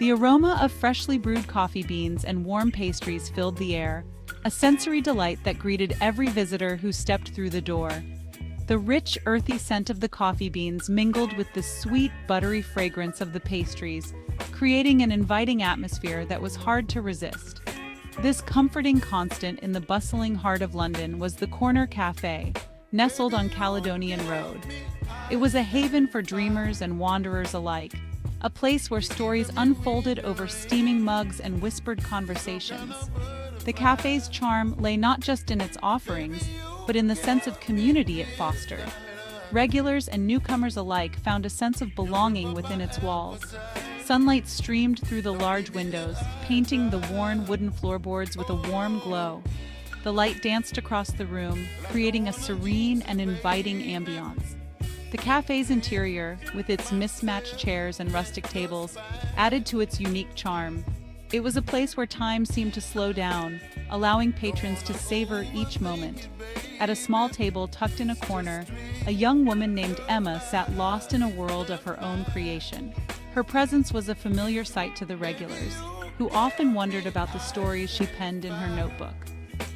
The aroma of freshly brewed coffee beans and warm pastries filled the air, a sensory delight that greeted every visitor who stepped through the door. The rich, earthy scent of the coffee beans mingled with the sweet, buttery fragrance of the pastries, creating an inviting atmosphere that was hard to resist. This comforting constant in the bustling heart of London was the Corner Café, nestled on Caledonian Road. It was a haven for dreamers and wanderers alike, a place where stories unfolded over steaming mugs and whispered conversations. The cafe's charm lay not just in its offerings, but in the sense of community it fostered. Regulars and newcomers alike found a sense of belonging within its walls. Sunlight streamed through the large windows, painting the worn wooden floorboards with a warm glow. The light danced across the room, creating a serene and inviting ambiance. The cafe's interior, with its mismatched chairs and rustic tables, added to its unique charm. It was a place where time seemed to slow down, allowing patrons to savor each moment. At a small table tucked in a corner, a young woman named Emma sat lost in a world of her own creation. Her presence was a familiar sight to the regulars, who often wondered about the stories she penned in her notebook.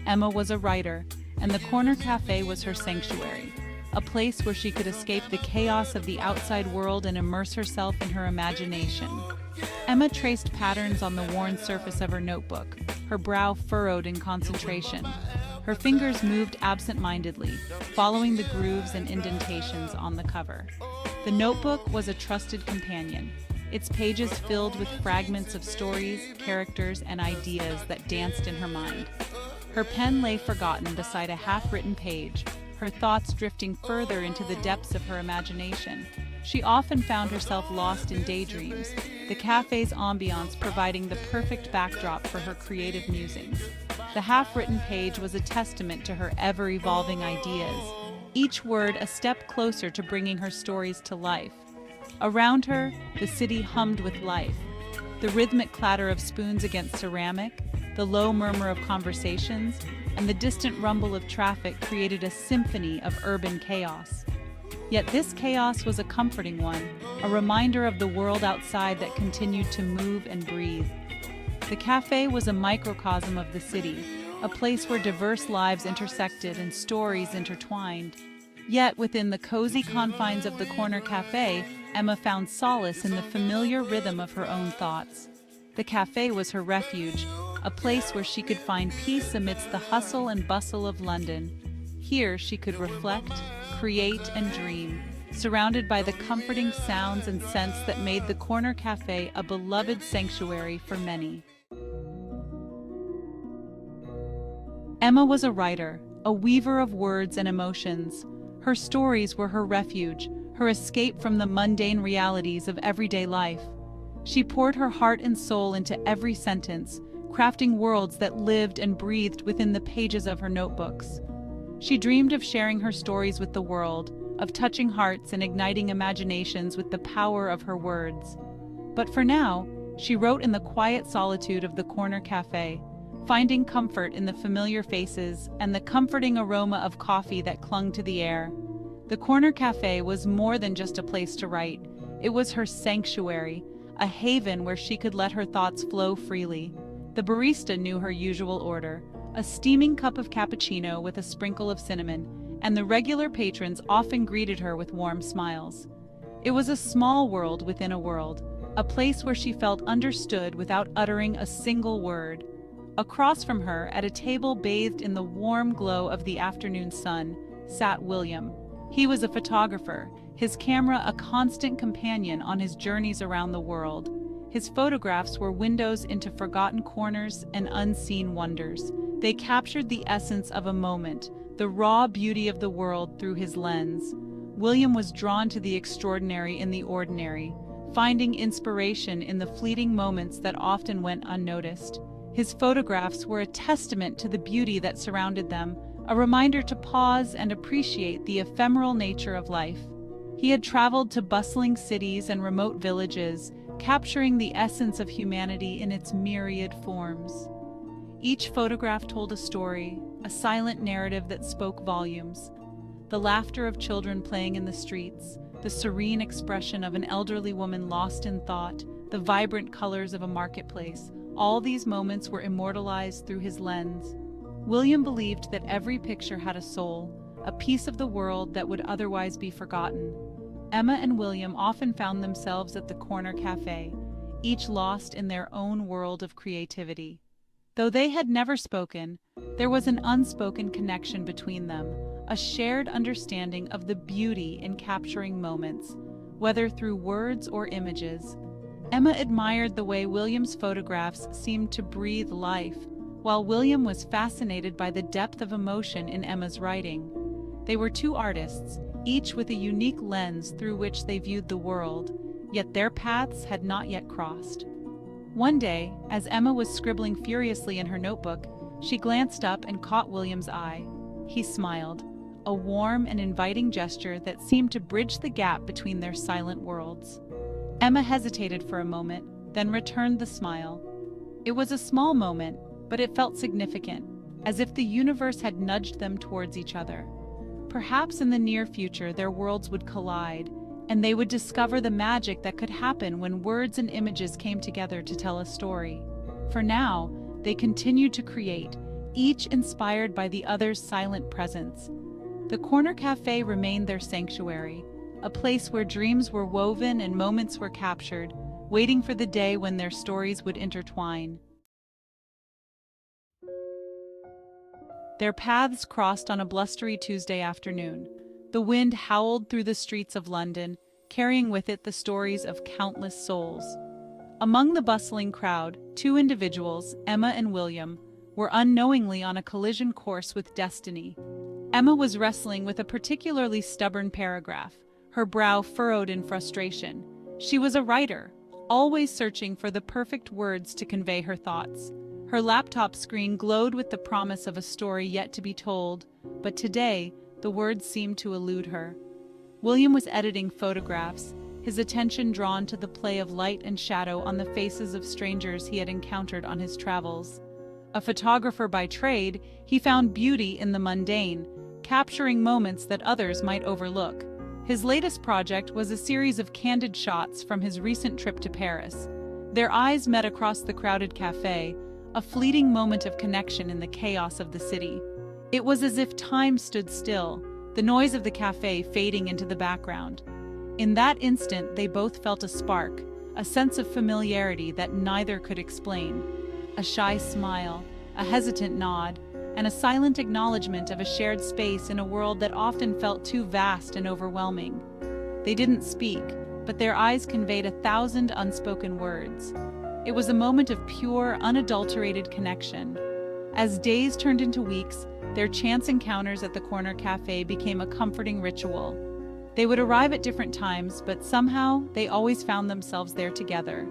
Emma was a writer, and the Corner Café was her sanctuary, a place where she could escape the chaos of the outside world and immerse herself in her imagination. Emma traced patterns on the worn surface of her notebook, her brow furrowed in concentration. Her fingers moved absent-mindedly, following the grooves and indentations on the cover. The notebook was a trusted companion, its pages filled with fragments of stories, characters, and ideas that danced in her mind. Her pen lay forgotten beside a half-written page, her thoughts drifting further into the depths of her imagination. She often found herself lost in daydreams, the cafe's ambiance providing the perfect backdrop for her creative musings. The half-written page was a testament to her ever-evolving ideas, each word a step closer to bringing her stories to life. Around her, the city hummed with life. The rhythmic clatter of spoons against ceramic, the low murmur of conversations, and the distant rumble of traffic created a symphony of urban chaos. Yet this chaos was a comforting one, a reminder of the world outside that continued to move and breathe. The café was a microcosm of the city, a place where diverse lives intersected and stories intertwined. Yet within the cozy confines of the Corner Café, Emma found solace in the familiar rhythm of her own thoughts. The café was her refuge, a place where she could find peace amidst the hustle and bustle of London. Here she could reflect, create, and dream, surrounded by the comforting sounds and scents that made the Corner Café a beloved sanctuary for many. Emma was a writer, a weaver of words and emotions. Her stories were her refuge, her escape from the mundane realities of everyday life. She poured her heart and soul into every sentence, crafting worlds that lived and breathed within the pages of her notebooks. She dreamed of sharing her stories with the world, of touching hearts and igniting imaginations with the power of her words. But for now, she wrote in the quiet solitude of the Corner Café, finding comfort in the familiar faces and the comforting aroma of coffee that clung to the air. The Corner Café was more than just a place to write. It was her sanctuary, a haven where she could let her thoughts flow freely. The barista knew her usual order, a steaming cup of cappuccino with a sprinkle of cinnamon, and the regular patrons often greeted her with warm smiles. It was a small world within a world, a place where she felt understood without uttering a single word. Across from her, at a table bathed in the warm glow of the afternoon sun, sat William. He was a photographer, his camera a constant companion on his journeys around the world. His photographs were windows into forgotten corners and unseen wonders. They captured the essence of a moment, the raw beauty of the world through his lens. William was drawn to the extraordinary in the ordinary, finding inspiration in the fleeting moments that often went unnoticed. His photographs were a testament to the beauty that surrounded them, a reminder to pause and appreciate the ephemeral nature of life. He had traveled to bustling cities and remote villages, capturing the essence of humanity in its myriad forms. Each photograph told a story, a silent narrative that spoke volumes. The laughter of children playing in the streets, the serene expression of an elderly woman lost in thought, the vibrant colors of a marketplace. All these moments were immortalized through his lens. William believed that every picture had a soul, a piece of the world that would otherwise be forgotten. Emma and William often found themselves at the corner cafe, each lost in their own world of creativity. Though they had never spoken, there was an unspoken connection between them, a shared understanding of the beauty in capturing moments, whether through words or images. Emma admired the way William's photographs seemed to breathe life, while William was fascinated by the depth of emotion in Emma's writing. They were two artists, each with a unique lens through which they viewed the world, yet their paths had not yet crossed. One day, as Emma was scribbling furiously in her notebook, she glanced up and caught William's eye. He smiled, a warm and inviting gesture that seemed to bridge the gap between their silent worlds. Emma hesitated for a moment, then returned the smile. It was a small moment, but it felt significant, as if the universe had nudged them towards each other. Perhaps in the near future their worlds would collide, and they would discover the magic that could happen when words and images came together to tell a story. For now, they continued to create, each inspired by the other's silent presence. The corner cafe remained their sanctuary, a place where dreams were woven and moments were captured, waiting for the day when their stories would intertwine. Their paths crossed on a blustery Tuesday afternoon. The wind howled through the streets of London, carrying with it the stories of countless souls. Among the bustling crowd, two individuals, Emma and William, were unknowingly on a collision course with destiny. Emma was wrestling with a particularly stubborn paragraph, her brow furrowed in frustration. She was a writer, always searching for the perfect words to convey her thoughts. Her laptop screen glowed with the promise of a story yet to be told, but today, the words seemed to elude her. William was editing photographs, his attention drawn to the play of light and shadow on the faces of strangers he had encountered on his travels. A photographer by trade, he found beauty in the mundane, capturing moments that others might overlook. His latest project was a series of candid shots from his recent trip to Paris. Their eyes met across the crowded cafe, a fleeting moment of connection in the chaos of the city. It was as if time stood still, the noise of the cafe fading into the background. In that instant, they both felt a spark, a sense of familiarity that neither could explain. A shy smile, a hesitant nod, and a silent acknowledgement of a shared space in a world that often felt too vast and overwhelming. They didn't speak, but their eyes conveyed 1,000 unspoken words. It was a moment of pure, unadulterated connection. As days turned into weeks, their chance encounters at the corner cafe became a comforting ritual. They would arrive at different times, but somehow they always found themselves there together.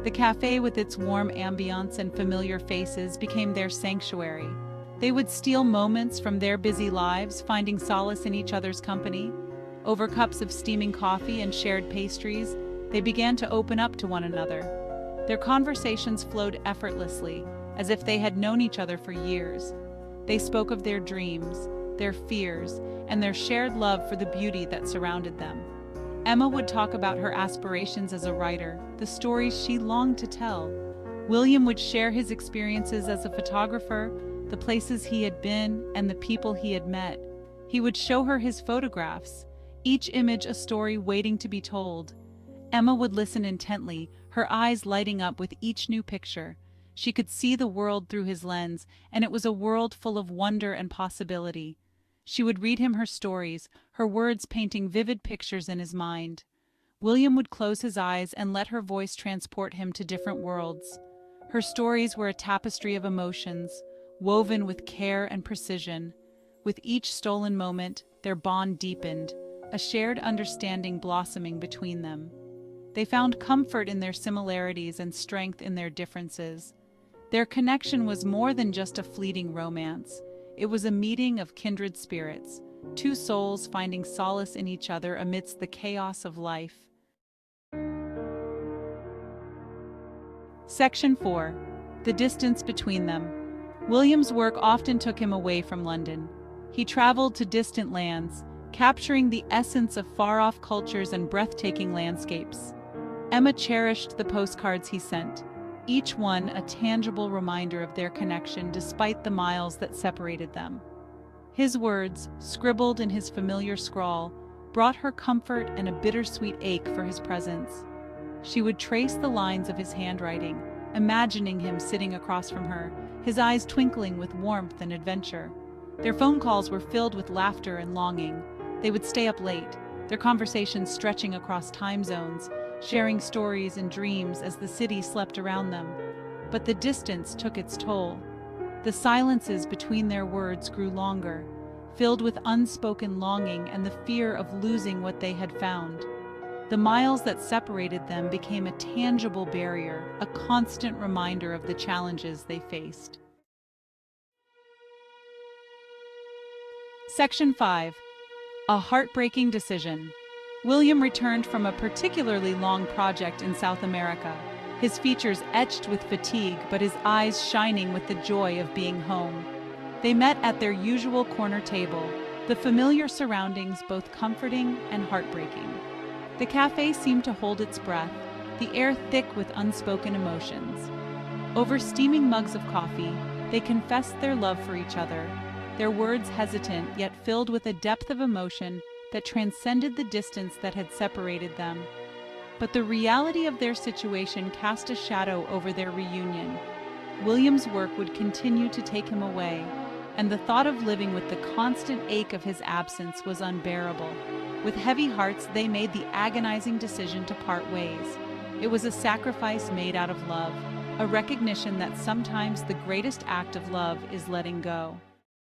The cafe, with its warm ambiance and familiar faces, became their sanctuary. They would steal moments from their busy lives, finding solace in each other's company. Over cups of steaming coffee and shared pastries, they began to open up to one another. Their conversations flowed effortlessly, as if they had known each other for years. They spoke of their dreams, their fears, and their shared love for the beauty that surrounded them. Emma would talk about her aspirations as a writer, the stories she longed to tell. William would share his experiences as a photographer, the places he had been, and the people he had met. He would show her his photographs, each image a story waiting to be told. Emma would listen intently, her eyes lighting up with each new picture. She could see the world through his lens, and it was a world full of wonder and possibility. She would read him her stories, her words painting vivid pictures in his mind. William would close his eyes and let her voice transport him to different worlds. Her stories were a tapestry of emotions, woven with care and precision. With each stolen moment, their bond deepened, a shared understanding blossoming between them. They found comfort in their similarities and strength in their differences. Their connection was more than just a fleeting romance. It was a meeting of kindred spirits, two souls finding solace in each other amidst the chaos of life. Section 4. The distance between them. William's work often took him away from London. He traveled to distant lands, capturing the essence of far-off cultures and breathtaking landscapes. Emma cherished the postcards he sent, each one a tangible reminder of their connection despite the miles that separated them. His words, scribbled in his familiar scrawl, brought her comfort and a bittersweet ache for his presence. She would trace the lines of his handwriting, imagining him sitting across from her, his eyes twinkling with warmth and adventure. Their phone calls were filled with laughter and longing. They would stay up late, their conversations stretching across time zones, sharing stories and dreams as the city slept around them. But the distance took its toll. The silences between their words grew longer, filled with unspoken longing and the fear of losing what they had found. The miles that separated them became a tangible barrier, a constant reminder of the challenges they faced. Section 5. A heartbreaking decision. William returned from a particularly long project in South America, his features etched with fatigue but his eyes shining with the joy of being home. They met at their usual corner table, the familiar surroundings both comforting and heartbreaking. The café seemed to hold its breath, the air thick with unspoken emotions. Over steaming mugs of coffee, they confessed their love for each other, their words hesitant yet filled with a depth of emotion that transcended the distance that had separated them. But the reality of their situation cast a shadow over their reunion. William's work would continue to take him away, and the thought of living with the constant ache of his absence was unbearable. With heavy hearts, they made the agonizing decision to part ways. It was a sacrifice made out of love, a recognition that sometimes the greatest act of love is letting go.